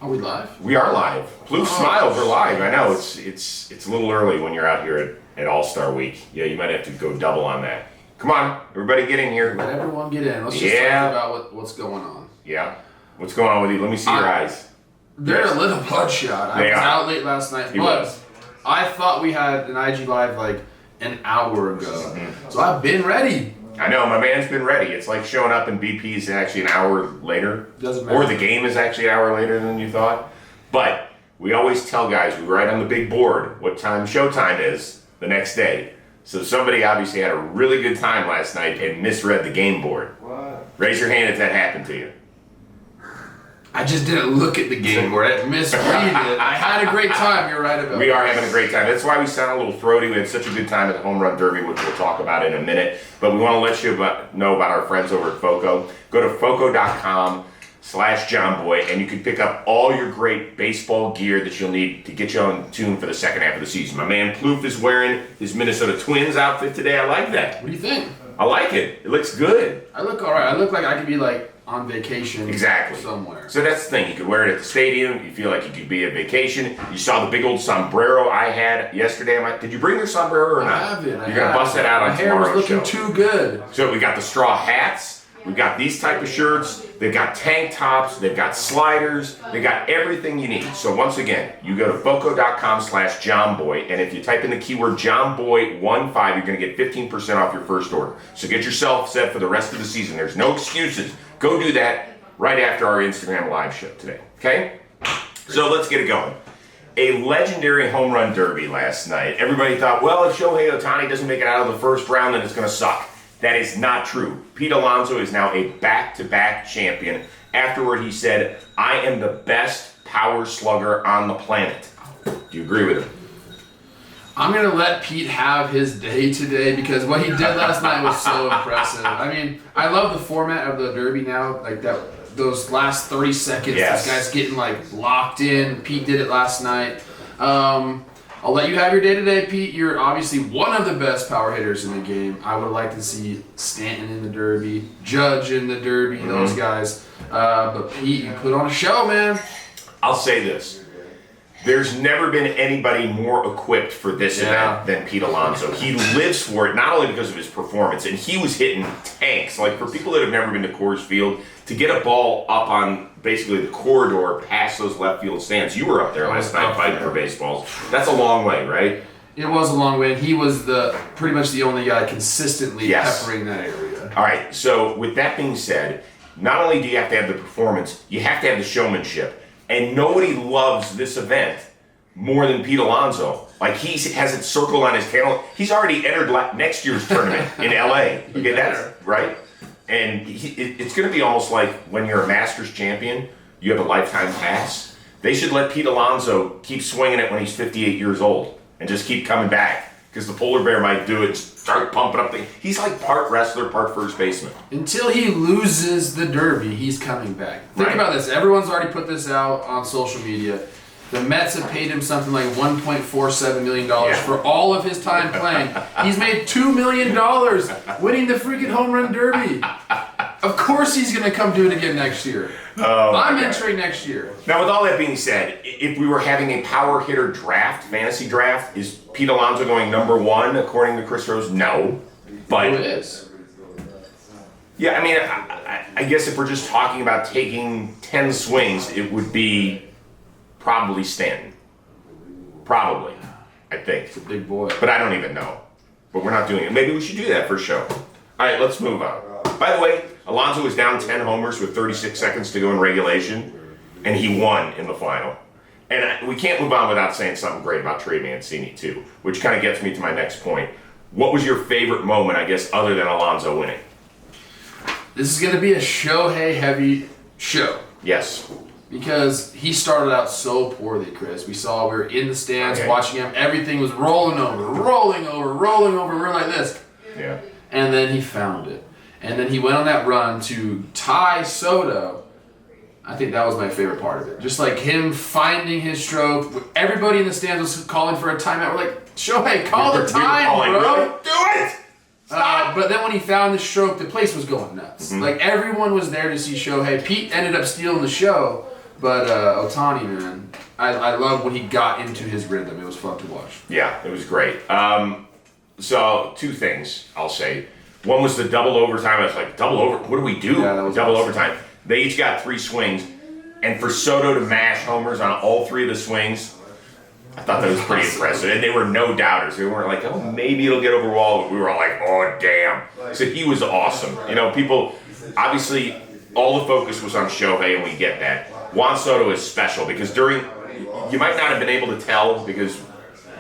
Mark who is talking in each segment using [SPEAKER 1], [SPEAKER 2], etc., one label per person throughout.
[SPEAKER 1] Are we live?
[SPEAKER 2] We are live. Plouffe Smiles, we're live. I know it's a little early when you're out here at All-Star Week. Yeah, you might have to go double on that. Come on, everybody get in here.
[SPEAKER 1] Let everyone get in. Let's just talk about what's going on.
[SPEAKER 2] Yeah. What's going on with you? Let me see your eyes.
[SPEAKER 1] They're a little bloodshot. I was out late last night, but I thought we had an IG Live like an hour ago. Mm-hmm. So I've been ready.
[SPEAKER 2] I know, my man's been ready. It's like showing up in BP's actually an hour later.
[SPEAKER 1] Doesn't matter.
[SPEAKER 2] Or the game is actually an hour later than you thought. But we always tell guys, we write on the big board what time showtime is the next day. So somebody obviously had a really good time last night and misread the game board. What? Raise your hand if that happened to you.
[SPEAKER 1] I just didn't look at the game board. I misread it. I had a great time. You're right about that.
[SPEAKER 2] We are having a great time. That's why we sound a little throaty. We had such a good time at the Home Run Derby, which we'll talk about in a minute. But we want to let you know about our friends over at FOCO. Go to foco.com/JOMBOY and you can pick up all your great baseball gear that you'll need to get you on tune for the second half of the season. My man Plouffe is wearing his Minnesota Twins outfit today. I like that.
[SPEAKER 1] What do you think?
[SPEAKER 2] I like it. It looks good.
[SPEAKER 1] I look all right. I look like I could be like on vacation somewhere.
[SPEAKER 2] So that's the thing. You could wear it at the stadium. You feel like you could be at vacation. You saw the big old sombrero I had yesterday. Did you bring your sombrero or not?
[SPEAKER 1] I have it.
[SPEAKER 2] You're going to bust that out on tomorrow's show.
[SPEAKER 1] My hair was looking too good.
[SPEAKER 2] So we got the straw hats. We've got these type of shirts. They've got tank tops. They've got sliders. They got everything you need. So once again, you go to foco.com/JOMBOY, and if you type in the keyword JOMBOY15, you're going to get 15% off your first order. So get yourself set for the rest of the season. There's no excuses. Go do that right after our Instagram live show today. Okay? So let's get it going. A legendary home run derby last night. Everybody thought, well, if Shohei Ohtani doesn't make it out of the first round, then it's going to suck. That is not true. Pete Alonso is now a back-to-back champion. Afterward, he said, I am the best power slugger on the planet. Do you agree with him?
[SPEAKER 1] I'm going to let Pete have his day today because what he did last night was so impressive. I mean, I love the format of the Derby now, like those last 30 seconds, this guy's getting like locked in. Pete did it last night. I'll let you have your day today, Pete. You're obviously one of the best power hitters in the game. I would like to see Stanton in the Derby, Judge in the Derby, those guys. But Pete, you put on a show, man.
[SPEAKER 2] I'll say this. There's never been anybody more equipped for this event than Pete Alonso. He lives for it, not only because of his performance, and he was hitting tanks. Like, for people that have never been to Coors Field, to get a ball up on basically the corridor past those left field stands, you were up there last night fighting for baseballs. That's a long way, right?
[SPEAKER 1] It was a long way, and he was pretty much the only guy consistently peppering that area.
[SPEAKER 2] All right, so with that being said, not only do you have to have the performance, you have to have the showmanship. And nobody loves this event more than Pete Alonso. Like, he has it circled on his calendar. He's already entered next year's tournament in LA. Okay, that's right. And it's going to be almost like when you're a Masters champion, you have a lifetime pass. They should let Pete Alonso keep swinging it when he's 58 years old and just keep coming back. Because the polar bear might do it, start pumping up things. He's like part wrestler, part first baseman.
[SPEAKER 1] Until he loses the Derby, he's coming back. Think about this. Everyone's already put this out on social media. The Mets have paid him something like $1.47 million for all of his time playing. He's made $2 million winning the freaking home run derby. Of course he's going to come do it again next year. I'm entering next year.
[SPEAKER 2] Now, with all that being said, if we were having a power hitter draft, fantasy draft, is Pete Alonso going number one according to Chris Rose? No. But
[SPEAKER 1] it is.
[SPEAKER 2] Yeah, I mean, I guess if we're just talking about taking 10 swings, it would be probably Stanton. Probably, I think.
[SPEAKER 1] It's a big boy.
[SPEAKER 2] But I don't even know. But we're not doing it. Maybe we should do that for show. All right, let's move on. By the way, Alonso was down 10 homers with 36 seconds to go in regulation, and he won in the final. And we can't move on without saying something great about Trey Mancini, too, which kind of gets me to my next point. What was your favorite moment, I guess, other than Alonso winning?
[SPEAKER 1] This is going to be a Shohei-heavy show.
[SPEAKER 2] Yes.
[SPEAKER 1] Because he started out so poorly, Chris. We were in the stands watching him. Everything was rolling over. We were like this.
[SPEAKER 2] Yeah.
[SPEAKER 1] And then he found it. And then he went on that run to tie Soto. I think that was my favorite part of it. Just like him finding his stroke. Everybody in the stands was calling for a timeout. We're like, Shohei, call the time, bro.
[SPEAKER 2] Really? Do it!
[SPEAKER 1] But then when he found the stroke, the place was going nuts. Mm-hmm. Like, everyone was there to see Shohei. Pete ended up stealing the show. But Ohtani, man, I love when he got into his rhythm. It was fun to watch.
[SPEAKER 2] Yeah, it was great. So 2 things I'll say. One was the double overtime. I was like, double over? What do we do?
[SPEAKER 1] Yeah, that was
[SPEAKER 2] double
[SPEAKER 1] awesome.
[SPEAKER 2] overtime. They each got 3 swings. And for Soto to mash homers on all 3 of the swings, I thought that was pretty impressive. And they were no doubters. They weren't like, oh, maybe it'll get over wall. But we were all like, oh, damn. So he was awesome. You know, people, obviously, all the focus was on Shohei, and we get that. Juan Soto is special because you might not have been able to tell because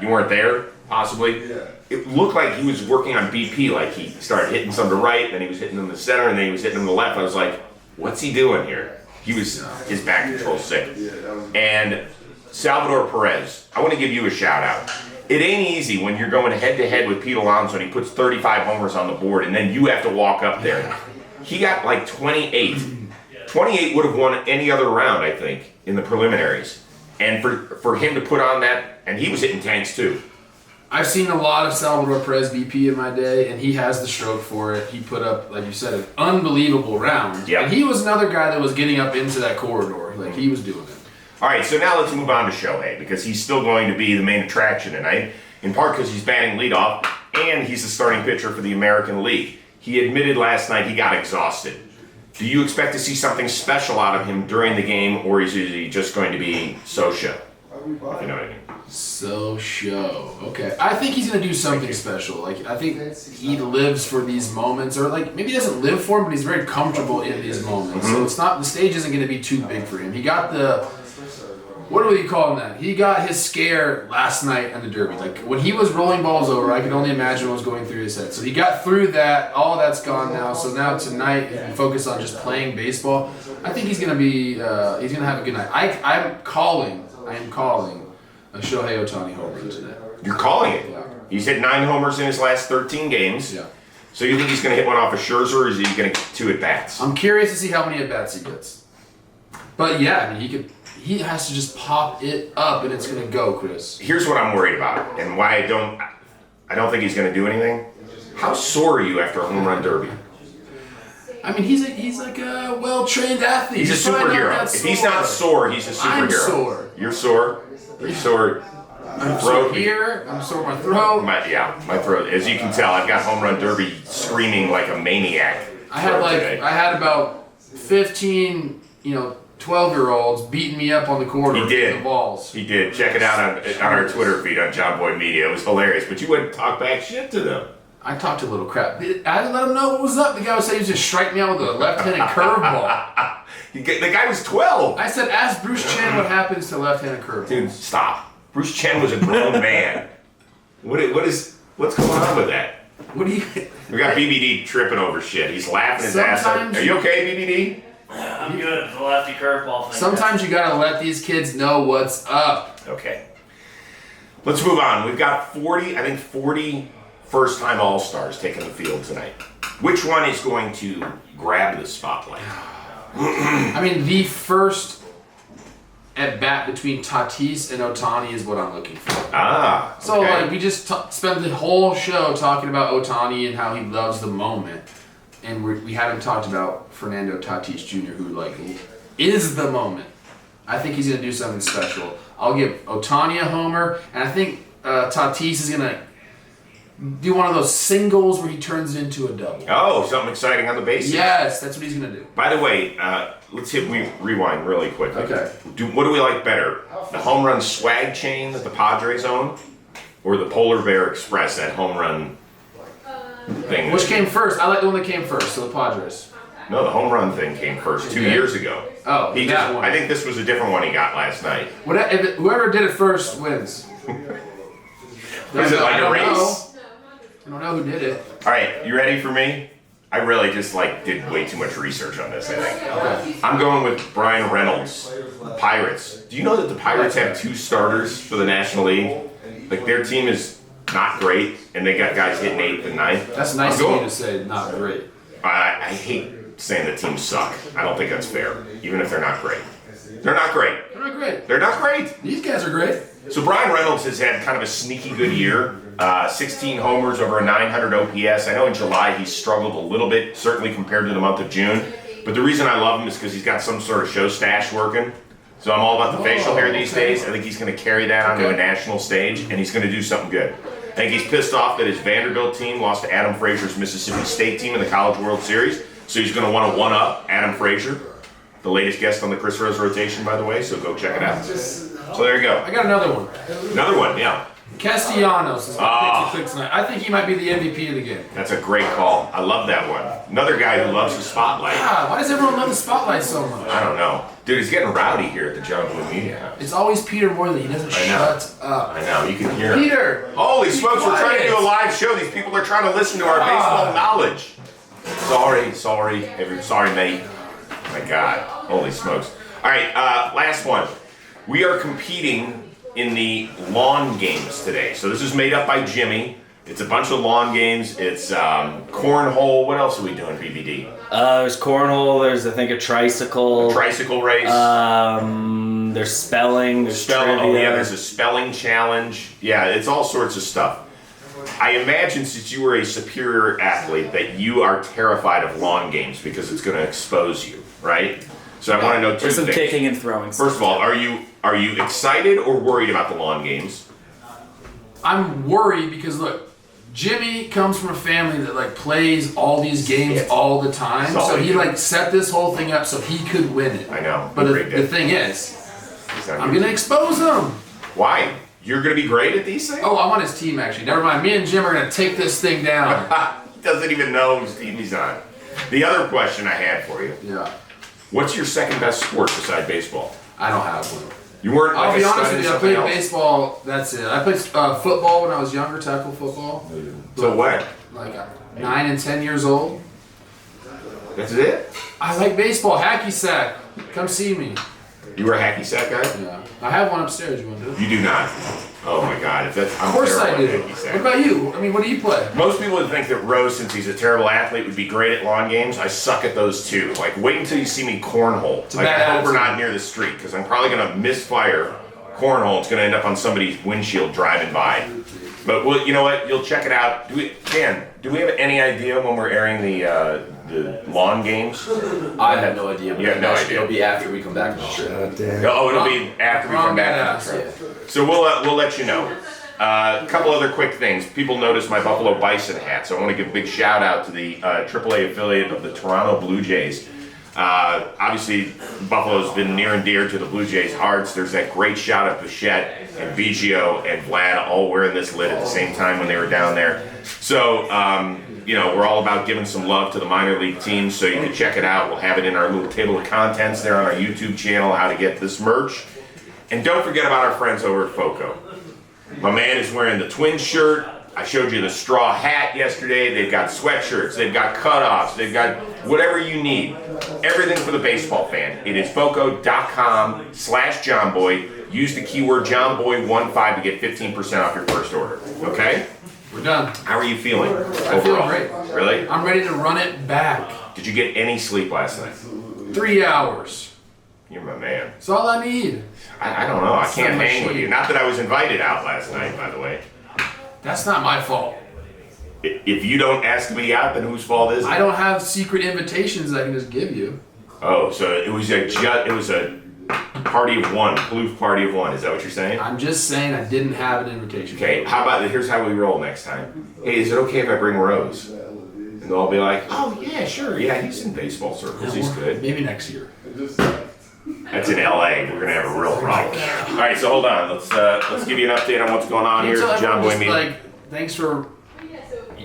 [SPEAKER 2] you weren't there, possibly. It looked like he was working on BP, like he started hitting some to right, then he was hitting them to center, and then he was hitting them to left. I was like, what's he doing here? His back control sick. And Salvador Perez, I want to give you a shout out. It ain't easy when you're going head to head with Pete Alonso and he puts 35 homers on the board and then you have to walk up there. He got like 28. 28 would have won any other round, I think, in the preliminaries. And for him to put on that, and he was hitting tanks too.
[SPEAKER 1] I've seen a lot of Salvador Perez BP in my day, and he has the stroke for it. He put up, like you said, an unbelievable round.
[SPEAKER 2] Yeah.
[SPEAKER 1] And he was another guy that was getting up into that corridor. Like, he was doing it.
[SPEAKER 2] All right, so now let's move on to Shohei, because he's still going to be the main attraction tonight, in part because he's batting leadoff, and he's the starting pitcher for the American League. He admitted last night he got exhausted. Do you expect to see something special out of him during the game, or is he just going to be so-show? If you know what I mean.
[SPEAKER 1] So-show. Okay. I think he's going to do something special. Like, I think he lives for these moments, or like, maybe he doesn't live for them, but he's very comfortable in these moments. So it's not, the stage isn't going to be too big for him. He got the, what do we call that? He got his scare last night in the Derby. Like, when he was rolling balls over, I could only imagine what was going through his head. So he got through that. All that's gone now. So now tonight, he can focus on just playing baseball. I think he's going to be, he's going to have a good night. I am calling a Shohei Ohtani home run tonight.
[SPEAKER 2] You're calling it?
[SPEAKER 1] Yeah.
[SPEAKER 2] He's hit 9 homers in his last 13 games.
[SPEAKER 1] Yeah.
[SPEAKER 2] So you think he's going to hit one off of Scherzer, or is he going to get 2 at-bats?
[SPEAKER 1] I'm curious to see how many at-bats he gets. But yeah, I mean, he has to just pop it up and it's going to go, Chris.
[SPEAKER 2] Here's what I'm worried about, and why I don't think he's going to do anything. How sore are you after a home run derby?
[SPEAKER 1] I mean, he's like a well-trained athlete.
[SPEAKER 2] He's a superhero. If he's not sore, he's a superhero.
[SPEAKER 1] I'm sore.
[SPEAKER 2] You're sore? You're sore?
[SPEAKER 1] I'm sore here. I'm sore my throat.
[SPEAKER 2] My throat. As you can tell, I've got home run derby screaming like a maniac.
[SPEAKER 1] I had about 15, 12-year-olds beating me up on the corner with the balls.
[SPEAKER 2] He did. Check it out on our Twitter feed on JOMBOY Media. It was hilarious. But you wouldn't talk back shit to them.
[SPEAKER 1] I talked a little crap. I had to let him know what was up. The guy was saying he was just strike me out with a left-handed curveball.
[SPEAKER 2] The guy was 12.
[SPEAKER 1] I said, ask Bruce Chen what happens to left-handed curveballs.
[SPEAKER 2] Dude, stop. Bruce Chen was a grown man. What's going on with that?
[SPEAKER 1] What do you?
[SPEAKER 2] We got BBD tripping over shit. He's laughing his ass off. Are you okay, BBD?
[SPEAKER 3] I'm good. The lefty curveball thing.
[SPEAKER 1] Sometimes you gotta let these kids know what's up.
[SPEAKER 2] Okay. Let's move on. We've got 40 first-time All-Stars taking the field tonight. Which one is going to grab the spotlight?
[SPEAKER 1] I mean, the first at bat between Tatis and Ohtani is what I'm looking for.
[SPEAKER 2] Okay.
[SPEAKER 1] So, like, we just spent the whole show talking about Ohtani and how he loves the moment. And we haven't talked about Fernando Tatis Jr., who, like, is the moment. I think he's going to do something special. I'll give Ohtani a homer, and I think Tatis is going to do one of those singles where he turns it into a double.
[SPEAKER 2] Oh, something exciting on the bases.
[SPEAKER 1] Yes, that's what he's going to do.
[SPEAKER 2] By the way, let's rewind really quickly.
[SPEAKER 1] Okay.
[SPEAKER 2] What do we like better? The home run swag chain that the Padres own? Or the Polar Bear Express, that home run thing?
[SPEAKER 1] Which came first? I like the one that came first, so the Padres.
[SPEAKER 2] No, the home run thing came first 2 years ago.
[SPEAKER 1] Oh, that one.
[SPEAKER 2] I think this was a different one he got last night.
[SPEAKER 1] Whoever did it first wins.
[SPEAKER 2] Is it like a race?
[SPEAKER 1] I don't know who did it.
[SPEAKER 2] All right, you ready for me? I really just did way too much research on this, I think.
[SPEAKER 1] Okay.
[SPEAKER 2] I'm going with Brian Reynolds, Pirates. Do you know that the Pirates have 2 starters for the National League? Like, their team is not great, and they got guys hitting 8th and 9th.
[SPEAKER 1] That's nice of you to say not great.
[SPEAKER 2] I hate saying the teams suck. I don't think that's fair, even if they're not great. They're not great.
[SPEAKER 1] They're not great.
[SPEAKER 2] They're not great.
[SPEAKER 1] These guys are great.
[SPEAKER 2] So Brian Reynolds has had kind of a sneaky good year. 16 homers over a 900 OPS. I know in July he struggled a little bit, certainly compared to the month of June. But the reason I love him is because he's got some sort of show stash working. So I'm all about the facial hair these days. I think he's going to carry that onto a national stage, and he's going to do something good. I think he's pissed off that his Vanderbilt team lost to Adam Frazier's Mississippi State team in the College World Series, so he's going to want to one-up Adam Frazier, the latest guest on the Chris Rose rotation, by the way, so go check it out. So there you go.
[SPEAKER 1] I got another one.
[SPEAKER 2] Another one, yeah.
[SPEAKER 1] Castellanos is my pick tonight. I think he might be the MVP of the game.
[SPEAKER 2] That's a great call. I love that one. Another guy who loves the spotlight.
[SPEAKER 1] God, why does everyone love the spotlight so much?
[SPEAKER 2] I don't know. Dude, it's getting rowdy here at the JOMBOY Media House.
[SPEAKER 1] It's always Peter Morley. He doesn't shut up.
[SPEAKER 2] I know. You can hear him.
[SPEAKER 1] Peter!
[SPEAKER 2] Holy smokes, we're trying to do a live show. These people are trying to listen to our baseball knowledge. Sorry, mate. My God. Holy smokes. All right, last one. We are competing in the lawn games today. So this is made up by Jimmy. It's a bunch of lawn games. It's cornhole. What else are we doing, BBD?
[SPEAKER 3] There's cornhole. There's, I think, a tricycle.
[SPEAKER 2] Tricycle race.
[SPEAKER 3] There's spelling. There's trivia.
[SPEAKER 2] Oh yeah, there's a spelling challenge. Yeah, it's all sorts of stuff. I imagine since you were a superior athlete that you are terrified of lawn games because it's going to expose you, right? So I want to know two
[SPEAKER 3] There's some
[SPEAKER 2] things.
[SPEAKER 3] kicking and throwing.
[SPEAKER 2] First of all, are you excited or worried about the lawn games?
[SPEAKER 1] I'm worried because look, Jimmy comes from a family that like plays all these games all the time. So he like set this whole thing up so he could win it.
[SPEAKER 2] I know.
[SPEAKER 1] But the thing is, I'm gonna expose him.
[SPEAKER 2] Why? You're gonna be great at these things?
[SPEAKER 1] Oh, I'm on his team actually. Never mind. Me and Jim are gonna take this thing down.
[SPEAKER 2] He doesn't even know whose team he's on. The other question I had for you.
[SPEAKER 1] Yeah.
[SPEAKER 2] What's your second best sport beside baseball?
[SPEAKER 1] I don't have one.
[SPEAKER 2] You weren't like
[SPEAKER 1] I'll be honest
[SPEAKER 2] studying
[SPEAKER 1] with you, I
[SPEAKER 2] something
[SPEAKER 1] played
[SPEAKER 2] else?
[SPEAKER 1] baseball, that's it. I played football when I was younger, tackle football.
[SPEAKER 2] So what?
[SPEAKER 1] Like 9 and 10 years old.
[SPEAKER 2] That's it?
[SPEAKER 1] I like baseball, hacky sack. Come see me.
[SPEAKER 2] You were a hacky sack guy?
[SPEAKER 1] Yeah. I have one upstairs, you want to do it?
[SPEAKER 2] You do not. Oh my God! If that's, I'm
[SPEAKER 1] Of course I
[SPEAKER 2] terrible
[SPEAKER 1] do.
[SPEAKER 2] at hacky sack.
[SPEAKER 1] What about you? I mean, what do you play?
[SPEAKER 2] Most people would think that Rose, since he's a terrible athlete, would be great at lawn games. I suck at those too. Like, wait until you see me cornhole. Like,
[SPEAKER 1] bad
[SPEAKER 2] I hope we're
[SPEAKER 1] attitude.
[SPEAKER 2] not near the street because I'm probably gonna misfire cornhole. It's gonna end up on somebody's windshield driving by. But you know what? You'll check it out. Dan, do we have any idea when we're airing the lawn games?
[SPEAKER 4] I have no idea. But
[SPEAKER 2] You have no idea.
[SPEAKER 4] It'll be after we come back from the trip.
[SPEAKER 2] Oh, it'll be after we come back from the trip. So we'll let you know. A couple other quick things. People noticed my Buffalo Bison hat, so I want to give a big shout out to the AAA affiliate of the Toronto Blue Jays. Obviously, Buffalo's been near and dear to the Blue Jays' hearts. There's that great shot of Bichette and Biggio and Vlad all wearing this lid at the same time when they were down there. So, we're all about giving some love to the minor league teams, so you can check it out. We'll have it in our little table of contents there on our YouTube channel, how to get this merch. And don't forget about our friends over at FOCO. My man is wearing the Twins shirt. I showed you the straw hat yesterday. They've got sweatshirts. They've got cutoffs. They've got whatever you need. Everything for the baseball fan. It is foco.com/JOMBOY. Use the keyword JOMBOY15 to get 15% off your first order. Okay?
[SPEAKER 1] We're done.
[SPEAKER 2] How are you feeling?
[SPEAKER 1] I feel great.
[SPEAKER 2] Really?
[SPEAKER 1] I'm ready to run it back.
[SPEAKER 2] Did you get any sleep last night?
[SPEAKER 1] 3 hours.
[SPEAKER 2] You're my man.
[SPEAKER 1] That's all I need.
[SPEAKER 2] I don't know. I
[SPEAKER 1] It's
[SPEAKER 2] can't
[SPEAKER 1] not
[SPEAKER 2] hang with
[SPEAKER 1] machine.
[SPEAKER 2] you. Not that I was invited out last night, by the way.
[SPEAKER 1] That's not my fault.
[SPEAKER 2] If you don't ask me out, then whose fault is it?
[SPEAKER 1] I don't have secret invitations I can just give you.
[SPEAKER 2] Oh, so it was a party of one, Plouffe party of one. Is that what you're saying?
[SPEAKER 1] I'm just saying I didn't have an invitation.
[SPEAKER 2] Okay. How about here's how we roll next time. Hey, is it okay if I bring Rose? And they'll all be like, oh yeah, sure, yeah, he's in baseball circles, he's good.
[SPEAKER 1] Maybe next year.
[SPEAKER 2] That's in LA. We're gonna have a real problem. All right, so hold on. Let's give you an update on what's going on here at the JOMBOY meeting.
[SPEAKER 1] Like, thanks for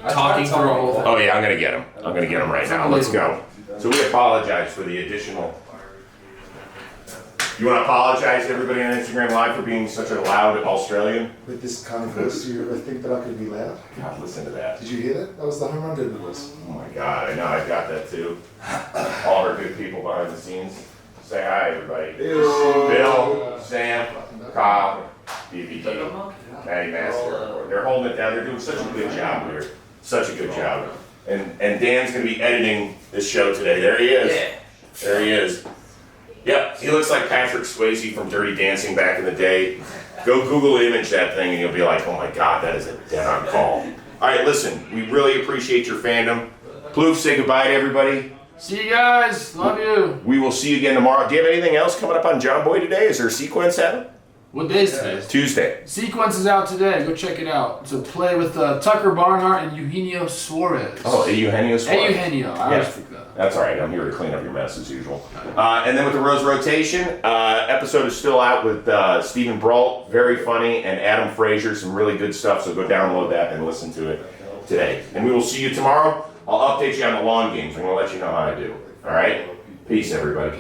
[SPEAKER 1] talking through a whole thing.
[SPEAKER 2] Oh yeah, I'm gonna get him. I'm gonna get him right now. Let's go. So we apologize for the additional. You want to apologize to everybody on Instagram Live for being such a loud Australian?
[SPEAKER 5] But this kind of goes to your, I think that I could be loud.
[SPEAKER 2] God, listen to that.
[SPEAKER 5] Did you hear that? That was the home run derby voice.
[SPEAKER 2] Oh my God, I know, I've got that too. All our good people behind the scenes. Say hi, everybody. Bill, Sam, Cobb, BBD, Matty Master. They're holding it down. They're doing such a good job here. Such a good job. And Dan's going to be editing this show today. There he is. There he is. Yep, he looks like Patrick Swayze from Dirty Dancing back in the day. Go Google image that thing and you'll be like, oh my God, that is a dead-on call. All right, listen, we really appreciate your fandom. Plouffe, say goodbye to everybody.
[SPEAKER 1] See you guys. Love you.
[SPEAKER 2] We will see you again tomorrow. Do you have anything else coming up on John Boy today? Is there a sequence happening?
[SPEAKER 1] What day is today?
[SPEAKER 2] Tuesday.
[SPEAKER 1] Sequence is out today. Go check it out. It's a play with Tucker Barnhart and Eugenio Suarez.
[SPEAKER 2] Oh, Eugenio Suarez.
[SPEAKER 1] Eugenio. I always think that.
[SPEAKER 2] That's all right. I'm here to clean up your mess as usual. And then with the Rose Rotation, episode is still out with Stephen Brault, very funny, and Adam Frazier, some really good stuff. So go download that and listen to it today. And we will see you tomorrow. I'll update you on the lawn games. I'm going to let you know how I do. All right? Peace, everybody.